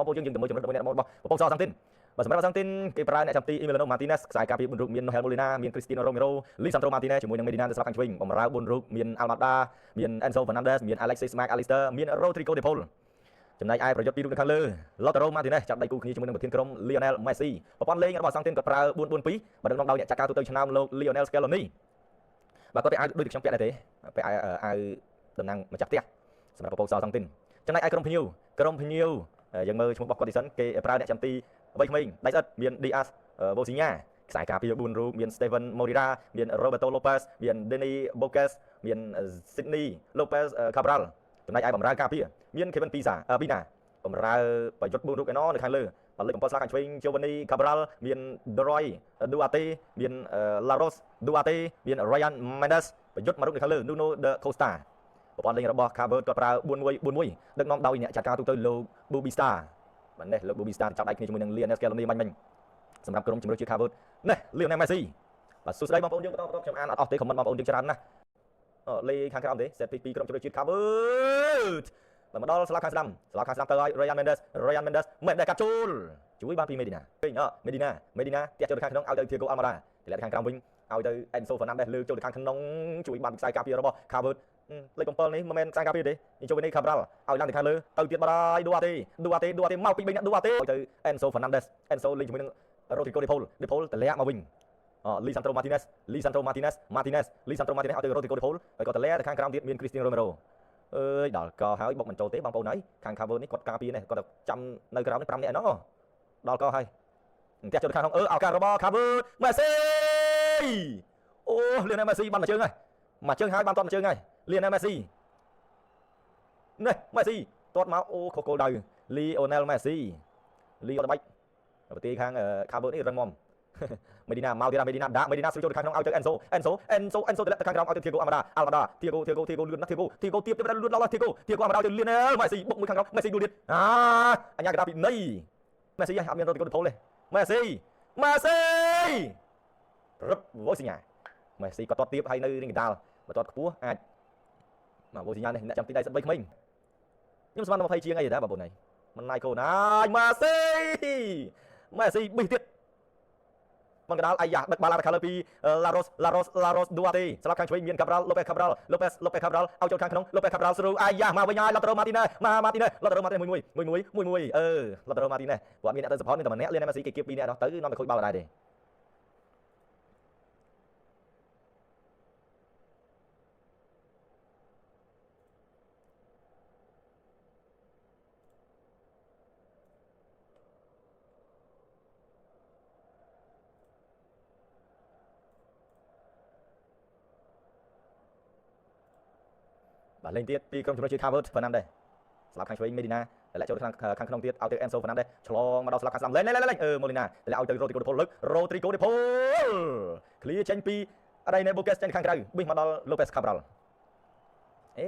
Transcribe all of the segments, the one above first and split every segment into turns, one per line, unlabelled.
បងប្អូនយើងទៅមើលចំណុចរបស់អ្នករបស់បងសអសាំងទីនបើសម្រាប់អាសាំងទីនគេប្រើអ្នកចាំទី Emiliano Martinez ខ្សែការពារ4រូបមាន Noel Molina មាន Cristiano Romero Lisandro Martinez ជាមួយនឹង Medina ទៅស្លាប់ខាងឆ្វេងបម្រើ4រូបមាន Almada មាន Enzo Fernandez មាន Alexis Mac Allister មាន Rodrigo De Paul ចំណែកឯប្រយុទ្ធពីររូបនៅខាងលើ Lautaro Martinez ចាប់ដៃគូគ្នាជាមួយនឹងប្រធានក្រុម Lionel Messi ប្រព័ន្ធលេងរបស់អាសាំងទីនក៏ប្រើ 4-4-2 បើដឹកនាំដោយអ្នកចាត់ការទូទៅឆ្នាំលោក Lionel Scaloni បាទគាត់ពាក់អាវដូចខ្ញុំពាក់ដែរទេពាក់អាវតំណាងម្ចាស់ផ្ទះសម្រាប់ប្រព័ន្ធសអសាំងទីនចំណែកឯក្រុមភ្ញៀវយើងមើលឈ្មោះរបស់គាត់ទីសិនគេប្រើអ្នកចាំទីអ្វីក្មេងដៃស្អិតមាន Diaz Bosiña ខ្សែការពារ4រូបមាន Steven Moreira មាន Roberto Lopez មាន Denny Bocas មាន Sydney Lopez Cabral ចំណែកឯបម្រើការពារមាន Kevin Pina បម្រើប្រយុទ្ធ4រូបឯណោះនៅខាងលើបលិកកំពល់ស្លាកខាងឆ្វេង Giovanni Cabral មាន Doroy Duarte មាន Laros Duarte មាន Ryan Mendes ប្រយុទ្ធមួយរូបនៅខាងលើ Nuno de Costa ប្រព័ន្ធលេងរបស់ Cavert គាត់ប្រើ4-1-4-1ដឹកនាំដោយអ្នកចាត់ការទូទៅលោក Bobby Starr បាទនេះលោក Bobby Starr ចាប់ដៃគ្នាជាមួយនឹង Lionel Scaloni មិញសម្រាប់ក្រុមជម្រើសជា Cavert នេះ Lionel Messi បាទសួស្តីបងប្អូនយើងបន្តខ្ញុំអានអត់អស់ទេ comment បងប្អូនយើងច្រើនណាស់លេខខាងក្រោមទេ set ពីក្រុមជម្រើសជាតិ Cavert បាទមកដល់ស្លាកខាងស្ដាំទៅឲ្យ Ryan Mendes កាត់ចូលជួយបានពី Medina ពេញMedina ទាក់ចូលទៅខាងក្នុងឲ្យទៅ Thiago Almada ទីខាងក្រោមវិញឲ្យទៅ Enzo Fernandez លើកចូលទៅខាងក្នុងជួយបានខ្សែការពាររបស់ Cavert លេខ7នេះមិនមែនខ្សែការពារទេចូលវិញនេះ Cabral ឲ្យឡើងទៅខាងលើទៅទៀតបាត់ហើយ Duarte មកពី3អ្នក Duarte ទៅ Enzo Fernandez លេងជាមួយនឹង Rodrigo De Paul តម្លាក់មកវិញLisandro Martinez ឲ្យទៅ Rodrigo De Paul ហើយក៏តម្លាក់ទៅខាងក្រោមទៀតមាន Cristiano Romero អើយដល់កហើយបុកមិនចូលទេបងប្អូនហើយខាង cover នេះគាត់ការពារនេះគាត់ចាំនៅក្រោមនេះ5នាក់ណោះដល់កហើយផ្ទះចូលទៅខាងក្នុងឱកាសរបស់ cover Messi អូ Lionel Messi បានមួយជើងហើយបានតមួយជើងហើយ Lionel Messi នេះ Messi ទាត់មកអូខគោលដៅ Lionel Messi លីអត់បាច់ប្រទេសខាង cover នេះរឹងមាំMedina មកទៀត Medina ដាក់ Medina ស្រួលចូលទៅខាងក្នុងឲ្យទៅ Enzo ទៅខាងក្រោមឲ្យទៅ Thiago Almada Thiago លឿនណាស់ Thiago ទៀបទៅលឿនដល់ Thiago Almada ទៅ Lionel Messi បុកមួយខាងក្រោម Messi ដួលទៀតអញ្ញាកដាពីនៃ Messi អត់មាន Rodrigo De Paul ទេ Messi រឹប Bosiña Messi ក៏ទាត់ទៀបហើយនៅរៀងកណ្ដាលបើទាត់ខ្ពស់អាចមក Bosiña នេះអ្នកចាំទីដៃសិត3ក្មេងខ្ញុំស្មានតែ20ជាងអីដែរបងប្អូនហើយមិនណាយកូនហើយ Messi ប៊ីសទៀតមកកណ្ដាលអាយ៉ាដឹកបាល់ទៅខាងលើពី Laros Duarte ស្លាប់ខាងឆ្វេងមាន Cabral Lopez Cabral ឲ្យចូលខាងក្នុង Lopez Cabral ស្រូវអាយ៉ាមកវិញហើយ Lautaro Martinez មួយ Lautaro Martinez គាត់មានអ្នកទៅ support នឹងតែម្នាក់ Lionel Messi គេគៀប2នាក់នោះទៅនាំទៅខូចបាល់ដែរទេបាទលេងទៀតពីក្រុមជំនួយជា Cavert Fernandez ស្លាប់ខាងឆ្វេង Medina ដែលចូលខាងក្នុងទៀតឲ្យទៅ Enzo Fernandez ឆ្លងមកដល់ស្លាប់ខាងស្ដាំលេង Molina ដែលឲ្យទៅ Rodrigo De Paul ឃ្លៀចេញពី Denny Bocas ចេញខាងក្រៅប៊ីសមកដល់ Lopez Cabral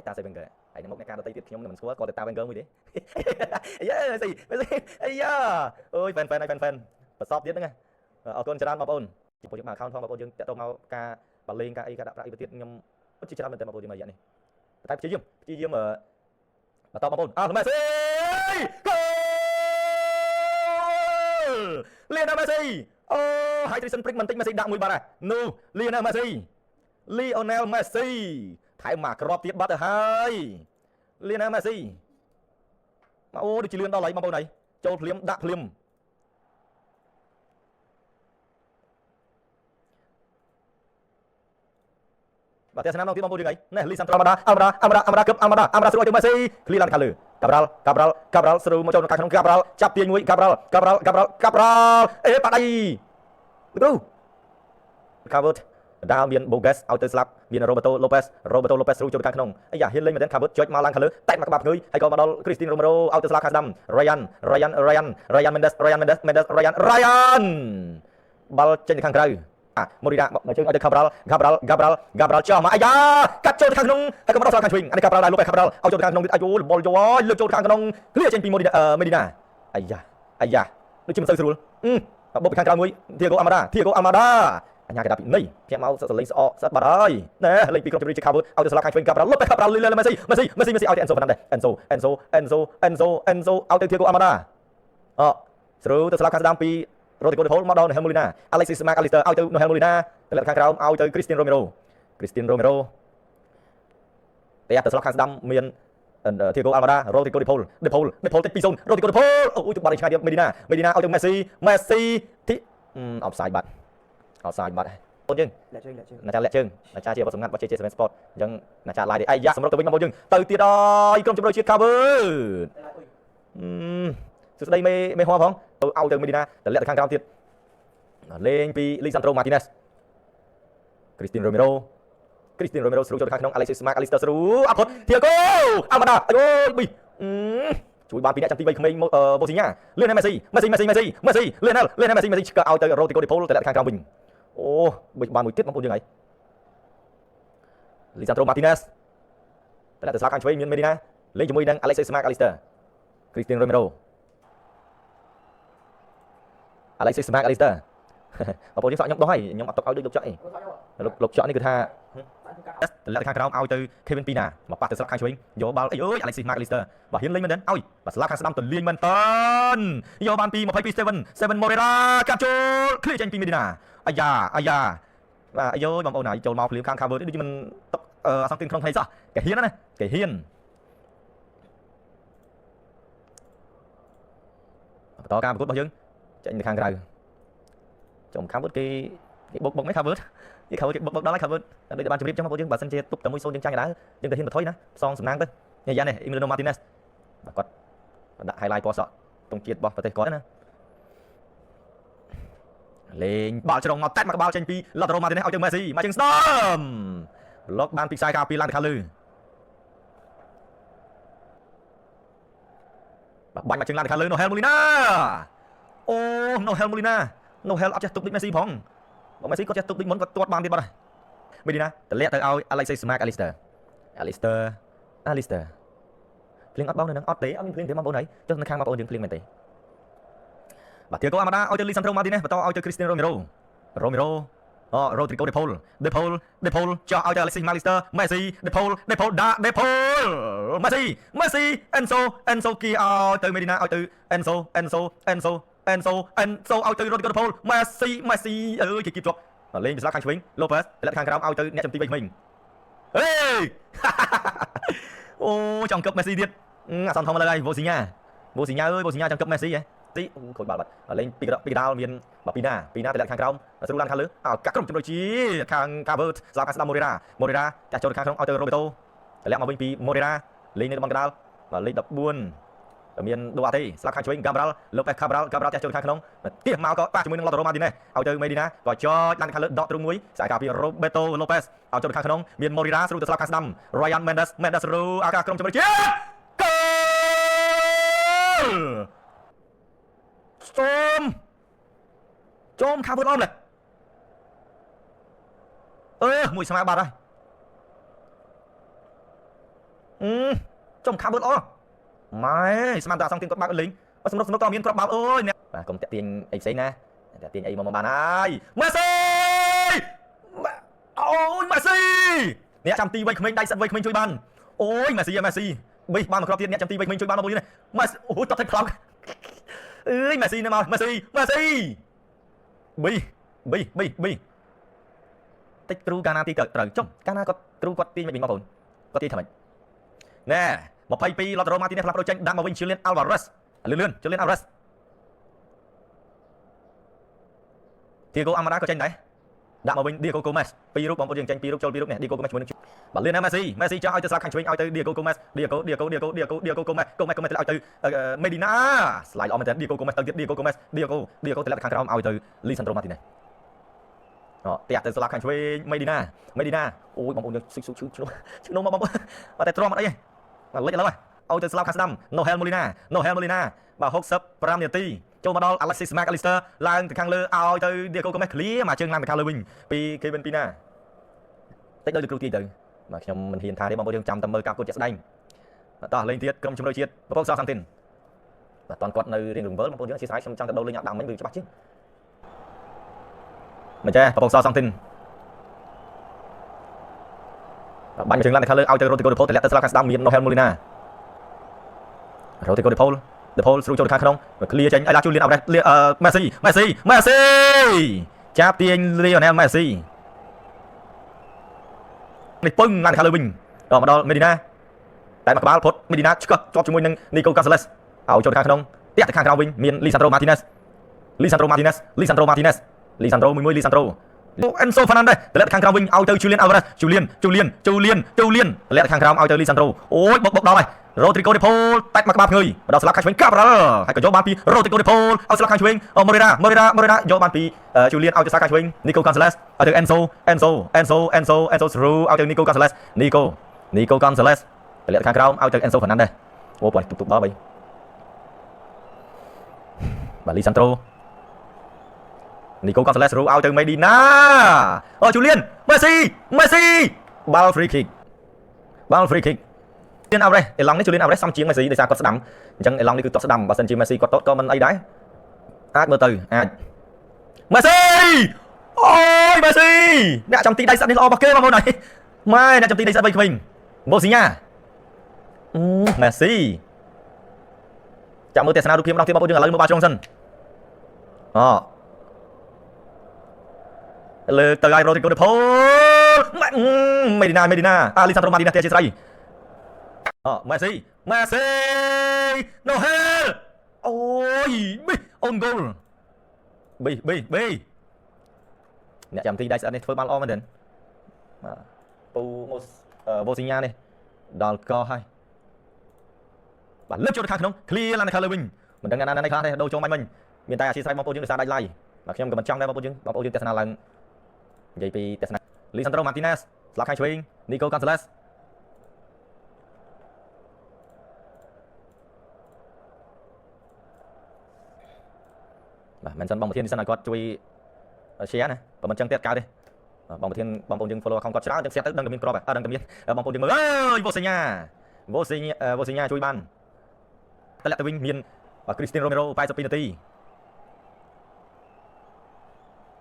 តា Wenger ហើយនៅមុខអ្នកការដទៃទៀតខ្ញុំមិនស្គាល់គាត់តែតា Wenger មួយទេអាយ៉ាMessiអាយ៉ាអូយ fan ប្រសពទៀតហ្នឹងអរគុណច្រើនបងប្អូនចំពោះយើងមក account ផងបងប្អូនយើងតាក់ទងមកការបលេងការអីការដាក់ប្រាក់អីទៅទៀតខ្ញុំពិតជាច្រើនមែនតើបងប្អូនយើងមករយៈនេះតែព្យាយាមបន្តបងប្អូនMessi Lionel Messi អូ Harrison Brick បន្តិច Messi ដាក់មួយបាត់ហើយនោះ Lionel Messi ថែមមកក្របទៀតបាត់ទៅហើយ Lionel Messi អូដូចជាលឿនដល់ហើយបងប្អូនហើយចូលភ្លាមដាក់ភ្លាមបាទទេសនាមកទៀតបងប្អូនយើងហើយនេះ Lisandro Almada គឹប Almada ស្រួលទៅ Messi ឃ្លីឡើងខាងលើ Cabral ស្រូវមកចូលនៅខាងក្នុង Cabral ចាប់ទាញមួយ Cabral អេបាត់ដៃគ្រូ Cavert ដាល់មាន Bogas ឲ្យទៅស្លាប់មាន Roberto Lopez ស្រួលចូលទៅខាងក្នុងអាយ៉ាហ៊ានលេងមែនទេ Cavert ចុចមកឡើងខាងលើតែមកក្បាប់ងើយហើយក៏មកដល់ Cristiano Romero ឲ្យទៅស្លាប់ខាងស្ដាំ Ryan Mendes បាល់ចេញទៅខាងក្រៅMorida មកជើងឲ្យទៅ Cabral ចោះមកអាយ៉ាកាត់ចូលទៅខាងក្នុងហើយក៏មកដល់ស្លាប់ខាងឆ្វេងអានេះ Cabral ដែរ Lopez Cabral ឲ្យចូលទៅខាងក្នុងទៀតអាយូបលយកហើយលើកចូលទៅខាងក្នុងឃ្លៀចេញពី Medina អាយ៉ាដូចជាមិនសូវស្រួលបុកពីខាងក្រៅមួយ Thiago Almada អញ្ញាកដាពីនៃភ្ញាក់មកសលេងស្អកស្អិតបាត់ហើយណែលេងពីក្រុមជំនួយជា Cavert ឲ្យទៅស្លាប់ខាងឆ្វេង Cabral Lopez Cabral Lionel Messi ឲ្យទៅ Enzo Fernandez Enzo ឲ្យទៅ Thiago Almada ស្រូវទៅស្លាប់ខាងស្ដាំពី Rodrigo De Paul មកដល់ Noel Molina Alexis Mac Allister ឲ្យទៅ Noel Molina ទៅខាងក្រោមឲ្យទៅ Cristiano Romero តែទៅស្លាប់ខាងស្ដាំមាន Thiago Almada Rodrigo De Paul តិច 2-0 Rodrigo De Paul អូយទៅបាត់ឆ្ងាយទៀត Medina ឲ្យទៅ Messi ទីoffside បាត់បងយើងណាចាលាក់ជើងណាចាជាបទសម្ងាត់របស់ JJ7 Sport អញ្ចឹងណាចាឡាយទេអាយ៉ាសម្រាប់ទៅវិញបងយើងទៅទៀតហើយក្រុមជម្រើសជាតិ cover សួស្ដីមេហោះផងទៅឲ្យទៅ Medina ទៅលាក់ទៅខាងក្រោមទៀតលេងពី Lisandro Martinez Cristiano Romero ស្រួលចូលទៅខាងក្នុង Alexis Mac Allister ស្រួលអត់ផុត Thiago Almada អូយប៊ីជួយបានពីអ្នកចាំទី3ក្មេងបូស៊ីញ៉ាលឿនណាស់ Messi លឿនណាស់ Messi ឆ្កឲ្យទៅ Rodrigo De Paul ទៅលាក់ខាងក្រោមវិញអូប៊ីបានមួយទៀតបងប្អូនយើងហើយ Lisandro Martinez តែទៅស្លាប់ខាងឆ្វេងមាន Medina លេងជាមួយនឹង Alexis Mac Allister Cristiano Romero Alexis Mac Allister បងប្អូនយើងសក់ខ្ញុំដោះហើយខ្ញុំអត់ទុកឲ្យដូចលោកចော့អីលោកចော့នេះគឺថាទៅលាក់ខាងក្រោមឲ្យទៅ Kevin Pina មកប៉ះទៅស្លាប់ខាងឆ្វេងយកបាល់អីអើយ Alexis Mac Allister បាទហ៊ានលេងមែនទេឲ្យបាទស្លាប់ខាងស្ដាំទៅលេងមែនតើយកបានពី22 Moreira កាត់ចូល clear ចេញពី Medina អាយ៉ាបាទអាយបងប្អូនហើយចូលមកភ្លាមខាង cover ដូចមិនទុកអសង្កេតក្នុងផ្នែកសោះគេហ៊ានណាគេហ៊ានបន្តការប្រកួតរបស់យើងចេញទៅខាងក្រៅចំ cover គេបុកមិន cover គេ cover គេបុកដល់ហើយ cover ដូចបានជម្រាបចឹងបងប្អូនយើងបើសិនជាទុកតែមួយ0យើងចាញ់ដែរយើងទៅហ៊ានបន្ថយណាផ្សងសំណាងទៅនេះយ៉ាងនេះ Emiliano Martinez បាទគាត់ដាក់ highlight ពណ៌សក់ទង់ជាតិរបស់ប្រទេសគាត់ណាលេងបាល់ជ្រុងមកតាត់មកបាល់ចេញពី Lautaro Martinez ឲ្យទៅ Messi មកជើងស្ដំ block បានពីខ្សែការពីឡើងទៅខាងលើបាទបាញ់មកជើងឡើងទៅខាងលើ Noel Molina អូ Noel Molina Noel អត់ចេះទុកដូច Messi ផងបើ Messi គាត់ចេះទុកដូចមុនគាត់ទាត់បានទៀតបាត់ហើយ Medina ទម្លាក់ទៅឲ្យ Alexis Mac Allister ភ្លៀងអត់បងនៅនឹងអត់ទេអត់មានភ្លៀងទេបងប្អូនហើយចុះនៅខាងបងប្អូនយើងភ្លៀងមែនទេបាទ Thiago Almada ឲ្យទៅ Lisandro Martinez បន្តឲ្យទៅ Cristiano Romero Rodrigo De Paul ចោះឲ្យទៅ Alexis Mac Allister Messi De Paul Messi Enzo គីឲ្យទៅ Medina ឲ្យទៅ Enzo ឲ្យទៅ Rodrigo De Paul Messi អើយគេគៀបជាប់លេងពីស្លាប់ខាងឆ្វេង Lopez ទៅខាងក្រោមឲ្យទៅអ្នកចំទី3ក្មេងហេអូចង់កឹប Messi ទៀតអសន្នធំលើហើយ Vozinha អើយចង់កឹប Messi ហ៎ទីខូចបាល់បាត់លេងពីកដាលមានបាទពីណាទៅលាក់ខាងក្រោមស្រួលឡើងខាងលើកាក់ក្រុមជំនួយជាខាង cover ស្លាប់ខាងស្ដាំ Moreira ចាស់ចូលខាងក្នុងឲ្យទៅ Roberto ទៅលាក់មកវិញពី Moreira លេងនៅតំបន់កដាលបាទលេខ14មាន Duarte ស្លាប់ខាងឆ្វេង Cabral Lopez Cabral ចាស់ចូលខាងក្នុងទៀះមកក៏ប៉ះជាមួយនឹង Lautaro Martinez ឲ្យទៅ Medina ក៏ចោចឡើងខាងលើដកទ្រង់មួយខ្សែការពី Roberto Lopez ឲ្យចូលខាងក្នុងមាន Moreira ស្រួលទៅស្លាប់ខាងស្ដាំ Ryan Mendes រូអាកាក្រុមជំនួយជាចោមខាងវត្តអមលេមួយស្មាបាត់ហើយចុំខាប់បឺតអូម៉ែស្មានតាសងទៀងគាត់បើកលេងសម្រុកក៏មានគ្រាប់បាល់អូយអ្នកបាទកុំតាក់ទាញអីផ្សេងណាតាក់ទាញអីមកបានហើយម៉ាស៊ីអូយម៉ាស៊ីអ្នកចាំទីវ័យក្មេងដៃសិតវ័យក្មេងជួយបានអូយម៉ាស៊ីប៊ីបានមកគ្រាប់ទៀតអ្នកចាំទីវ័យក្មេងជួយបានមកមួយនេះម៉ាស៊ីអូយតោះតែផ្លោកអើយម៉ាស៊ីនៅមកម៉ាស៊ីប៊ីតិចគ្រូកាលណាទីត្រូវចុះកាលណាគាត់គ្រូគាត់ទាញមិនវិញបងប្អូនគាត់ទាញថាម៉េចណែ22 Lautaro Martinez ផ្លាស់ប្ដូរចេញដាក់មកវិញ Julian Alvarez លឿន Julian Alvarez Thiago Almada ក៏ចេញដែរដាក់មកវិញ Diego Gomez ពីររូបបងប្អូនយើងចេញពីររូបចូលពីររូបនេះ Diego Gomez ជាមួយនឹងបាទលឿនណា Messi ចោះឲ្យទៅស្លាប់ខាងឆ្វេងឲ្យទៅ Diego Gomez Diego Gomez ទៅឲ្យទៅ Medina ស្លាយល្អមែនតើ Diego Gomez ទៅទៀត Diego ទៅលាក់ខាងក្រោមឲ្យទៅ Lisandro Martinez តែទៅស្លាប់ខាងឆ្វេង Medina អូយបងប្អូនយើងឈ្នោះមកបងប្អូនអត់តែទ្រាំអត់អីទេបាទលេចឥឡូវឲ្យទៅស្លាប់ខាងស្ដាំ Noel Molina បាទ65នាទីចូលមកដល់ Alexis Mac Allister ឡើងទៅខាងលើឲ្យទៅ Diego Gomez clear មកជើងឡើងទៅខាងលើវិញពី Kevin Pina តិចដល់គ្រូទាយទៅបាទខ្ញុំមិនហ៊ានថាទេបងប្អូនយើងចាំតែមើលការប្រកួតជាក់ស្ដែងតោះលេងទៀតក្រុមជំនួយជាតិប្រពន្ធសសាំងទីនបាទតន់គាត់នៅរៀងរង្វើលបងប្អូនយើងអធិស្ឋានខ្ញុំចង់ទៅដូរលេងអាដាមមិញវាច្បាស់ជាងមិនចេះប្រពន្ធសសាំងទីនបាញ់ជើងឡើងទៅខាងលើឲ្យទៅ Rodrigo De Paul ទៅលាក់ទៅស្លាប់ខាងស្ដាំមាន Noel Molina Rodrigo De Paul The Paul ស្រួលចូលខាងក្នុង clear ចេញឲ្យឡា Julian Alvarez Messi ចាប់ទាញ Lionel Messi នេះពឹងឡើងខាងលើវិញដល់មកដល់ Medina តែមកក្បាលផុត Medina ឆ្កឹះជាប់ជាមួយនឹង Nico Gonzalez ឲ្យចូលខាងក្នុងតាក់ទៅខាងក្រោមវិញមាន Lisandro Martinez មួយ Lisandro Enzo Fernandez តម្លាក់ខាងក្រោមវិញឲ្យទៅ Julian Alvarez Julian តម្លាក់ខាងក្រោមឲ្យទៅ Lisandro អូយបុកដល់ហើយ Rodrigo De Paul តែមកក្បាលភ្ងើយមកដល់ស្លាប់ខាងឆ្វេង Cabral ហើយក៏យកបានពី Rodrigo De Paul ឲ្យស្លាប់ខាងឆ្វេង Moreira យកបានពី Julian ឲ្យទៅស្លាប់ខាងឆ្វេង Nico Gonzalez ឲ្យទៅ Enzo through ឲ្យទៅ Nico Gonzalez តម្លាក់ខាងក្រោមឲ្យទៅ Enzo Fernandez អូបើទុកដល់បីបាទ Lisandro Nico Gonzalez រូឲ្យទៅ Medina អូ Julian Messi បាល់ free kick Julian Alvarez អេឡង់នេះ Julian Alvarez សំជាង Messi ដោយសារគាត់ស្ដាំអញ្ចឹងអេឡង់នេះគឺគាត់ស្ដាំបើសិនជា Messi គាត់តូចក៏មិនអីដែរអាចមើលទៅអាច Messi អូយ Messi អ្នកចំទីដៃស្អាតនេះល្អរបស់គេបងប្អូនហើយម៉ែអ្នកចំទីដៃស្អាតវ័យក្មេង Bosinya Messi ចាំមើលទស្សនារូបភាពម្ដងទៀតបងប្អូនយើងឥឡូវមើលបាល់ជ្រុងសិនលើទៅឲ្យ Rodrigo De Paul Medina Lisandro Martinez ជាស្រីMessi Noel អូយអូន goal ប៊ីអ្នកចាំទីដៃស្អាតនេះធ្វើបានល្អមែនទេបាទពូBosinyaនេះដល់កហើយបាទលើកចូលទៅខាងក្នុង clear ឡើងទៅខាងលើវិញមិនដឹងណាខ្លះទេដូរចូលមិញមានតែអាស៊ីស្រ័យបងប្អូនយើងដោយសារដាច់ឡាយបាទខ្ញុំក៏មិនចង់ដែរបងប្អូនយើងទស្សនាឡើងនិយាយពីទស្សនា Lisandro Martinez ស្លាប់ខាងឆ្វេង Nico Gonzalez បាទមិនសិនបងប្រធាននេះសិនឲ្យគាត់ជួយ share ណាបើមិនចឹងទៀតកើតទេបងប្រធានបងប្អូនយើង follow account គាត់ច្រើនចឹង share ទៅដឹងតែមានគ្រាប់ដឹងតែមានបងប្អូនយើងមើលអើយ Bosinya ជួយបានតម្លាក់ទៅវិញមាន Cristiano Romero 82 នាទី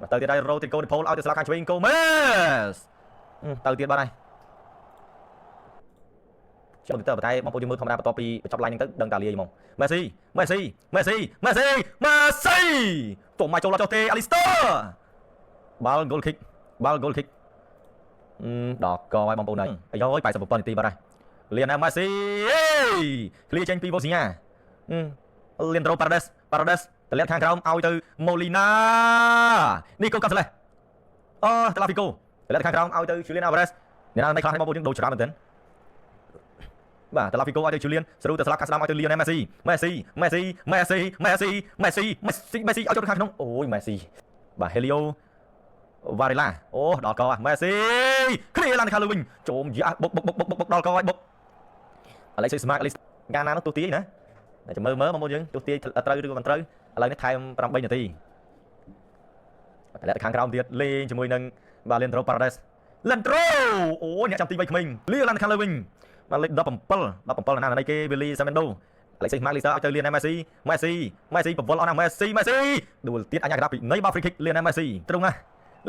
មកទៅទៀតហើយ Rodrigo De Paul ឲ្យទៅស្លាប់ខាងឆ្វេង Gomez ទៅទៀតបាត់ហើយចាំទៅតែបងប្អូនយើងមើលធម្មតាបន្ទាប់ពីបញ្ចប់ line ហ្នឹងទៅដឹងតាលាយហ្មង Messi ទុំមកចូលចុះទេ Alistair បាល់ goal kick ដល់កឲ្យបងប្អូនហើយអាយ87 នាទីបាត់ហើយ Lionel Messi ឃ្លៀចេញពី Bosinya Leandro Paredes តម្លាក់ខាងក្រោមឲ្យទៅ Molina Nico Gonzalez Tagliafico តម្លាក់ខាងក្រោមឲ្យទៅ Julian Alvarez អ្នកណាខ្លះបងប្អូនយើងដូរច្រើនមែនទែនបាទ Tagliafico ឲ្យទៅ Julian ស្រូវទៅស្លាប់ខាងស្ដាំឲ្យទៅ Lionel Messi ឲ្យចូលខាងក្នុងអូយ Messi បាទ Helio Varela អូដល់ក Messi គ្រាឡើងខាងលើវិញជុំយ៉ាបុកដល់កឲ្យបុក Alexis Smart កាលណានោះទូទាយណាតែមើលបងប្អូនយើងទូទាយត្រូវឬក៏មិនត្រូវឥឡូវនេះថែម8 នាទីតែខាងក្រោមទៀតលេងជាមួយនឹង Leandro Paredes Leandro អូអ្នកចាំទីវ័យក្មេងលាឡើងខាងលើវិញបាទលេខ17ណាណៃគេ Willy Samendo Alexis Smart ឲ្យទៅ Lionel Messi បវលអស់ណា Messi ដួលទៀតអញ្ញាកដាពីនៃបាល់ free kick Lionel Messi ត្រង់ណា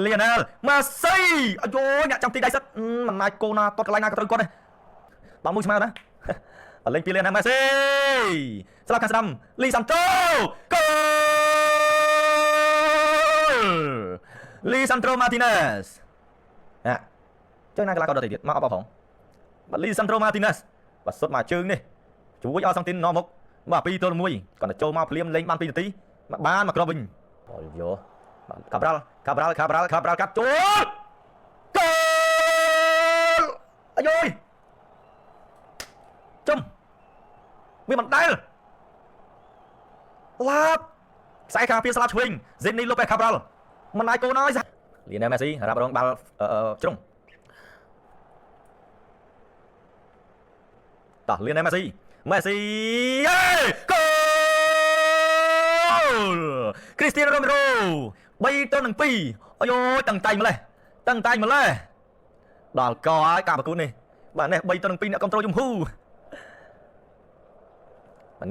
Lionel Messi អាយអ្នកចាំទីដៃសិតមិនណាយកូនណាតតកន្លែងណាក៏ត្រូវគាត់ដែរបាទមួយស្មើណាលេងពី Lionel Messi ស្លាប់ខាងស្ដាំ Lisandro Lisandro Martinez ចឹងណាកន្លះក៏ដល់ទៀតមកអបផងបាទ Lisandro Martinez បាទសុទ្ធមកជើងនេះជួយឲ្យសង់ទីននាំមុខបាទ2-1គាត់ទៅចូលមកភ្លាមលេងបាន2 នាទីបានមកគ្រាប់វិញអូយបាទ Cabral កាត់ចូលគោលអាយចំវាមិនដែលឡាប់ខ្សែការពារស្លាប់ឆ្វេង Zenny Lopez Cabral មិនអាចគោលហើយ Lionel Messi រ៉ាប់រងបាល់ជ្រុងតោះ Lionel Messi គោល Cristiano Romero 3-2អាយតឹងតែងម្លេះដល់កហើយការប្រគួតនេះបាទនេះ3-2អ្នកគ្រប់គ្រងជំហូ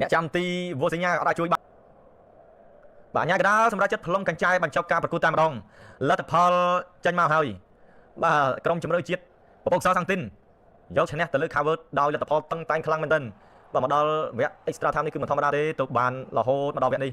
អ្នកចាំទី Bosinya អត់អាចជួយបាទញ៉ាកដាលសម្រាប់ចិត្តផ្លុំកញ្ចែបញ្ចប់ការប្រកួតតែម្ដងលទ្ធផលចេញមកហើយបាទក្រុមជម្រើសជាតិពពកសសាំងទីនយកឈ្នះទៅលើ Cover ដោយលទ្ធផលតឹងតែងខ្លាំងមែនទែន បាទមកដល់វគ្គ extra time នេះគឺមិនធម្មតាទេទៅបានរហូតមកដល់វគ្គនេះ